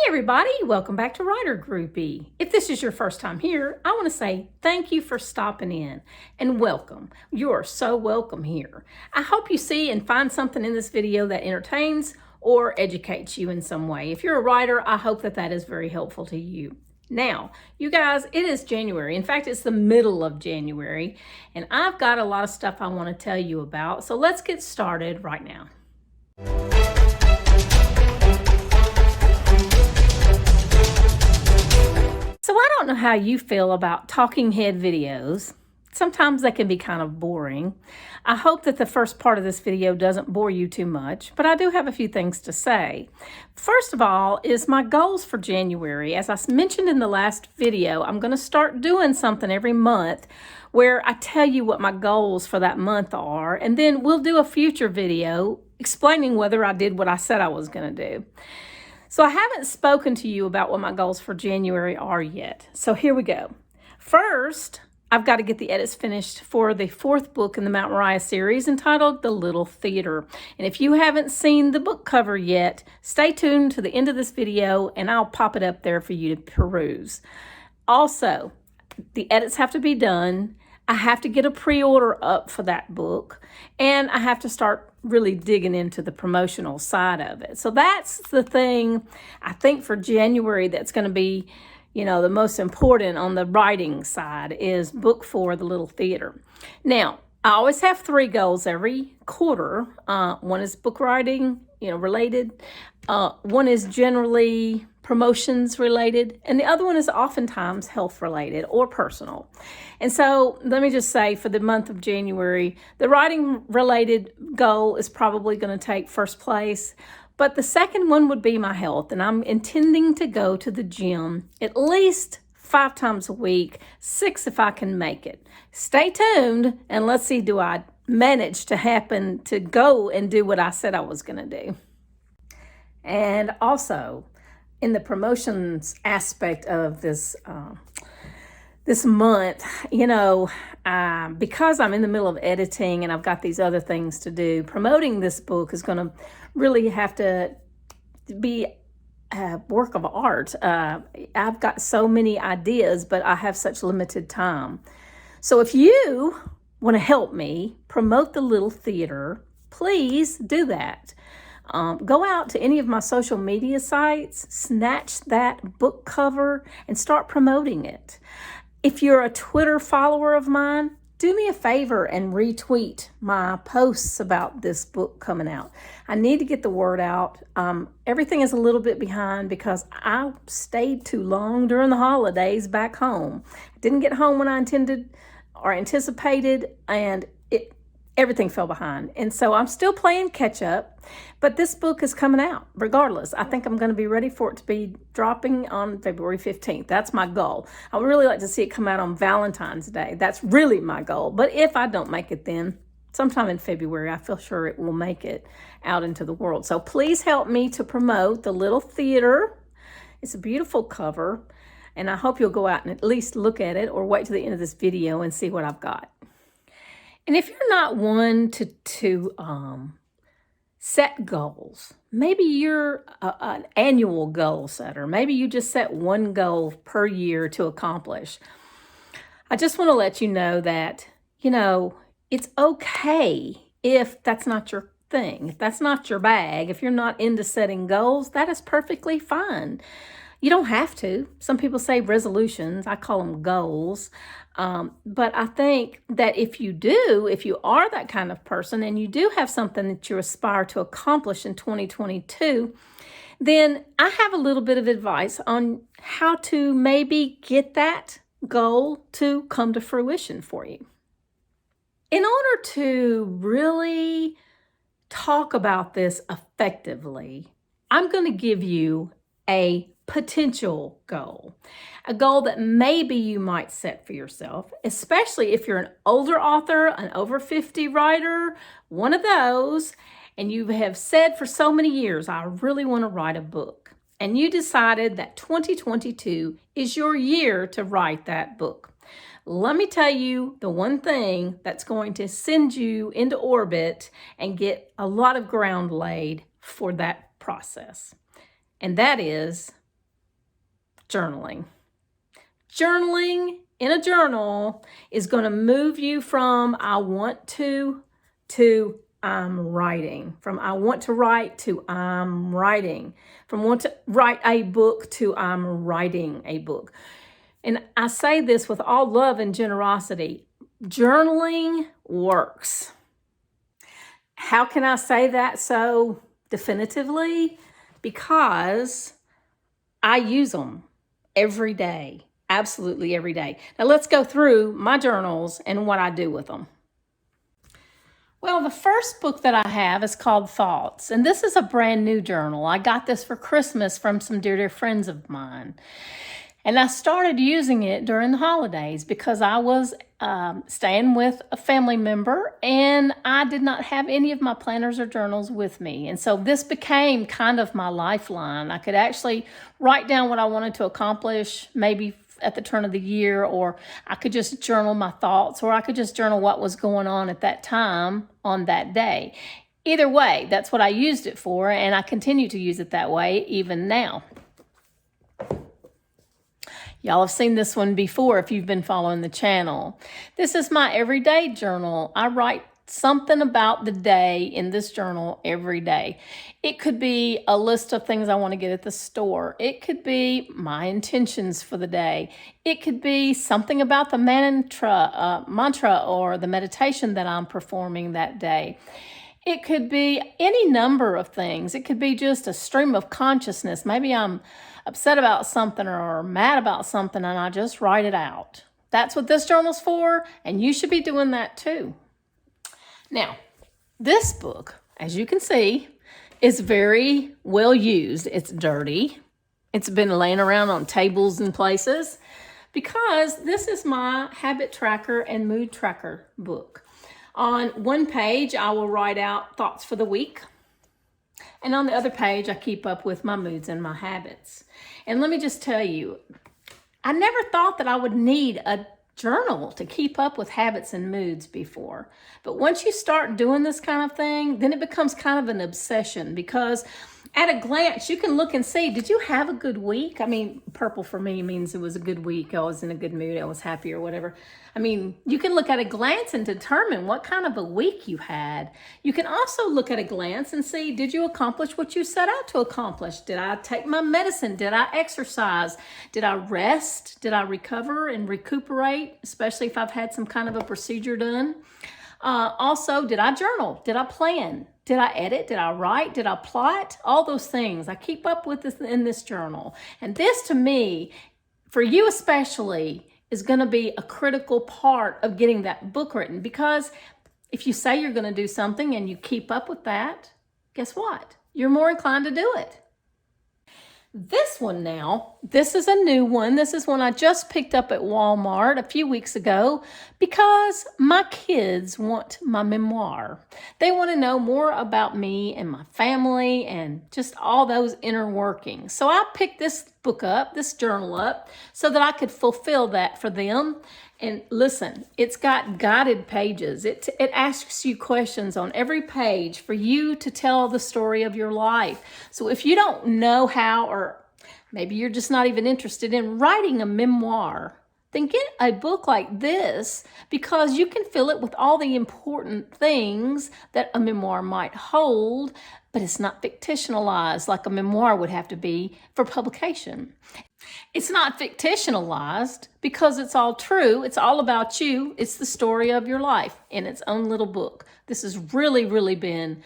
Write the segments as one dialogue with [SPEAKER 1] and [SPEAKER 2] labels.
[SPEAKER 1] Everybody, welcome back to Writer Groupie. If this is your first time here, I want to say thank you for stopping in and welcome. You are so welcome here. I hope you see and find something in this video that entertains or educates you in some way. If you're a writer, I hope that is very helpful to you. Now, you guys, it is January. In fact, it's the middle of January, and I've got a lot of stuff I want to tell you about. So let's get started right now. So I don't know how you feel about talking head videos. Sometimes they can be kind of boring. I hope that the first part of this video doesn't bore you too much, but I do have a few things to say. First of all is my goals for January. As I mentioned in the last video, I'm going to start doing something every month where I tell you what my goals for that month are, and then we'll do a future video explaining whether I did what I said I was going to do. So I haven't spoken to you about what my goals for January are yet. So here we go. First, I've got to get the edits finished for the fourth book in the Mount Moriah series entitled The Little Theater. And if you haven't seen the book cover yet, stay tuned to the end of this video and I'll pop it up there for you to peruse. Also, the edits have to be done. I have to get a pre-order up for that book, and I have to start really digging into the promotional side of it. So that's the thing I think for January that's going to be, the most important on the writing side is book 4, The Little Theater. Now, I always have 3 goals every quarter. One is book writing, related. One is generally promotions related, and the other one is oftentimes health related or personal. And so let me just say for the month of January, the writing related goal is probably going to take first place, but the second one would be my health, and I'm intending to go to the gym at least 5 times a week, 6 if I can make it. Stay tuned and let's see, do I manage to happen to go and do what I said I was going to do. And also, in the promotions aspect of this month, because I'm in the middle of editing and I've got these other things to do, promoting this book is going to really have to be a work of art. I've got so many ideas, but I have such limited time. So if you want to help me promote the Little Theater, please do that. Go out to any of my social media sites, snatch that book cover, and start promoting it. If you're a Twitter follower of mine, do me a favor and retweet my posts about this book coming out. I need to get the word out. Everything is a little bit behind because I stayed too long during the holidays back home. I didn't get home when I intended or anticipated, and everything fell behind. And so I'm still playing catch up, but this book is coming out regardless. I think I'm going to be ready for it to be dropping on February 15th. That's my goal. I would really like to see it come out on Valentine's Day. That's really my goal. But if I don't make it then, sometime in February, I feel sure it will make it out into the world. So please help me to promote The Little Theater. It's a beautiful cover, and I hope you'll go out and at least look at it or wait to the end of this video and see what I've got. And if you're not one to set goals, maybe you're an annual goal setter. Maybe you just set one goal per year to accomplish. I just want to let you know that, it's okay if that's not your thing. If that's not your bag, if you're not into setting goals, that is perfectly fine. You don't have to. Some people say resolutions. I call them goals. But I think that if you are that kind of person and you do have something that you aspire to accomplish in 2022, then I have a little bit of advice on how to maybe get that goal to come to fruition for you. In order to really talk about this effectively, I'm going to give you a potential goal, a goal that maybe you might set for yourself, especially if you're an older author, an over 50 writer, one of those, and you have said for so many years, I really want to write a book. And you decided that 2022 is your year to write that book. Let me tell you the one thing that's going to send you into orbit and get a lot of ground laid for that process. And that is journaling. Journaling in a journal is going to move you from I want to I'm writing. From I want to write to I'm writing. From want to write a book to I'm writing a book. And I say this with all love and generosity. Journaling works. How can I say that so definitively? Because I use them every day. Absolutely every day. Now let's go through my journals and what I do with them. Well, the first book that I have is called Thoughts, and this is a brand new journal. I got this for Christmas from some dear friends of mine. And I started using it during the holidays because I was staying with a family member and I did not have any of my planners or journals with me. And so this became kind of my lifeline. I could actually write down what I wanted to accomplish, maybe at the turn of the year, or I could just journal my thoughts, or I could just journal what was going on at that time on that day. Either way, that's what I used it for, and I continue to use it that way even now. Y'all have seen this one before if you've been following the channel. This is my everyday journal. I write something about the day in this journal every day. It could be a list of things I want to get at the store. It could be my intentions for the day. It could be something about the mantra or the meditation that I'm performing that day. It could be any number of things. It could be just a stream of consciousness. Maybe I'm upset about something or mad about something and I just write it out. That's what this journal's for, and you should be doing that too. Now, this book, as you can see, is very well used. It's dirty. It's been laying around on tables and places because this is my habit tracker and mood tracker book. On one page, I will write out thoughts for the week. And on the other page, I keep up with my moods and my habits. And let me just tell you, I never thought that I would need a journal to keep up with habits and moods before. But once you start doing this kind of thing, then it becomes kind of an obsession because at a glance, you can look and see, did you have a good week? I mean, purple for me means it was a good week. I was in a good mood. I was happy or whatever. I mean, you can look at a glance and determine what kind of a week you had. You can also look at a glance and see, did you accomplish what you set out to accomplish? Did I take my medicine? Did I exercise? Did I rest? Did I recover and recuperate, especially if I've had some kind of a procedure done? Also, did I journal? Did I plan? Did I edit? Did I write? Did I plot? All those things. I keep up with this in this journal. And this to me, for you especially, is going to be a critical part of getting that book written. Because if you say you're going to do something and you keep up with that, guess what? You're more inclined to do it. This one now, this is a new one. This is one I just picked up at Walmart a few weeks ago because my kids want my memoir. They want to know more about me and my family and just all those inner workings. So I picked this book up, this journal up, so that I could fulfill that for them. And listen, it's got guided pages. It asks you questions on every page for you to tell the story of your life. So if you don't know how, or maybe you're just not even interested in writing a memoir, then get a book like this because you can fill it with all the important things that a memoir might hold, but it's not fictionalized like a memoir would have to be for publication. It's not fictionalized because it's all true. It's all about you. It's the story of your life in its own little book. This has really been,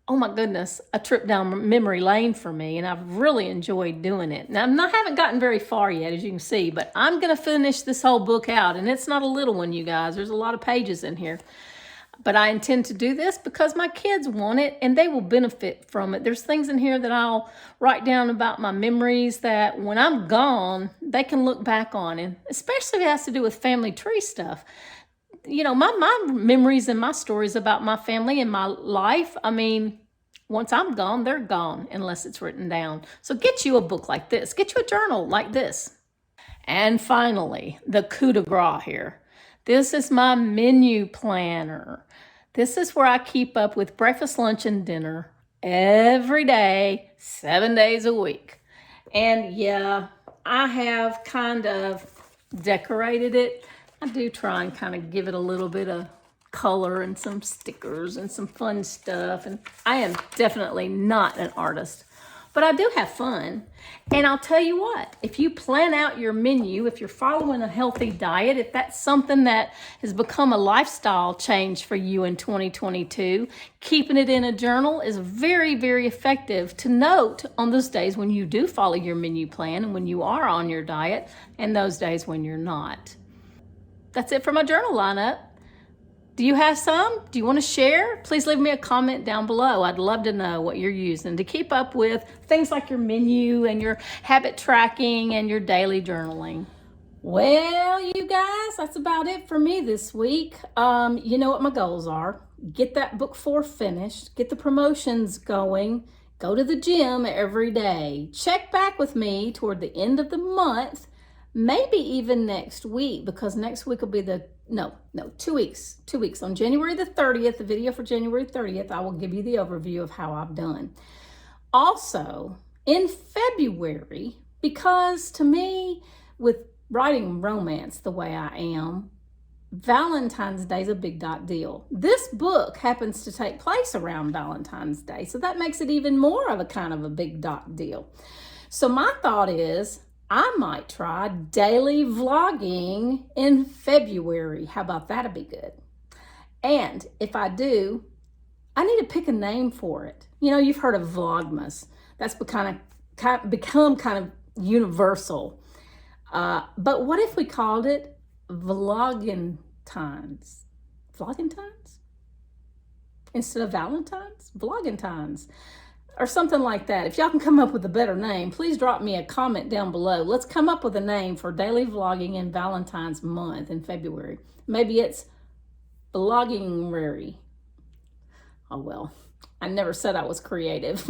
[SPEAKER 1] oh my goodness, a trip down memory lane for me, and I've really enjoyed doing it. Now, I haven't gotten very far yet, as you can see, but I'm going to finish this whole book out, and it's not a little one, you guys. There's a lot of pages in here. But I intend to do this because my kids want it and they will benefit from it. There's things in here that I'll write down about my memories that when I'm gone, they can look back on. And especially if it has to do with family tree stuff. You know, my memories and my stories about my family and my life, I mean, once I'm gone, they're gone unless it's written down. So get you a book like this. Get you a journal like this. And finally, the coup de grace here. This is my menu planner. This is where I keep up with breakfast, lunch, and dinner every day, 7 days a week. And yeah, I have kind of decorated it. I do try and kind of give it a little bit of color and some stickers and some fun stuff. And I am definitely not an artist, but I do have fun. And I'll tell you what, if you plan out your menu, if you're following a healthy diet, if that's something that has become a lifestyle change for you in 2022, keeping it in a journal is very, very effective to note on those days when you do follow your menu plan and when you are on your diet and those days when you're not. That's it for my journal lineup. Do you have some? Do you want to share? Please leave me a comment down below. I'd love to know what you're using to keep up with things like your menu and your habit tracking and your daily journaling. Well, you guys, that's about it for me this week. You know what my goals are. Get that book 4 finished, get the promotions going, go to the gym every day. Check back with me toward the end of the month, maybe even next week, because next week will be 2 weeks. 2 weeks. On January the 30th, the video for January 30th, I will give you the overview of how I've done. Also, in February, because to me, with writing romance the way I am, Valentine's Day is a big deal. This book happens to take place around Valentine's Day, so that makes it even more of a kind of a big deal. So my thought is, I might try daily vlogging in February. How about that'd be good? And if I do, I need to pick a name for it. You know, you've heard of Vlogmas. That's become kind of universal. But what if we called it Vlogentines? Vlogentines? Instead of Valentine's? Vlogentines. Or something like that. If y'all can come up with a better name, please drop me a comment down below. Let's come up with a name for daily vlogging in Valentine's month in February. Maybe it's Vlogging-rary. Oh well, I never said I was creative.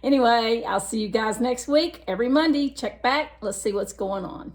[SPEAKER 1] Anyway, I'll see you guys next week. Every Monday, check back. Let's see what's going on.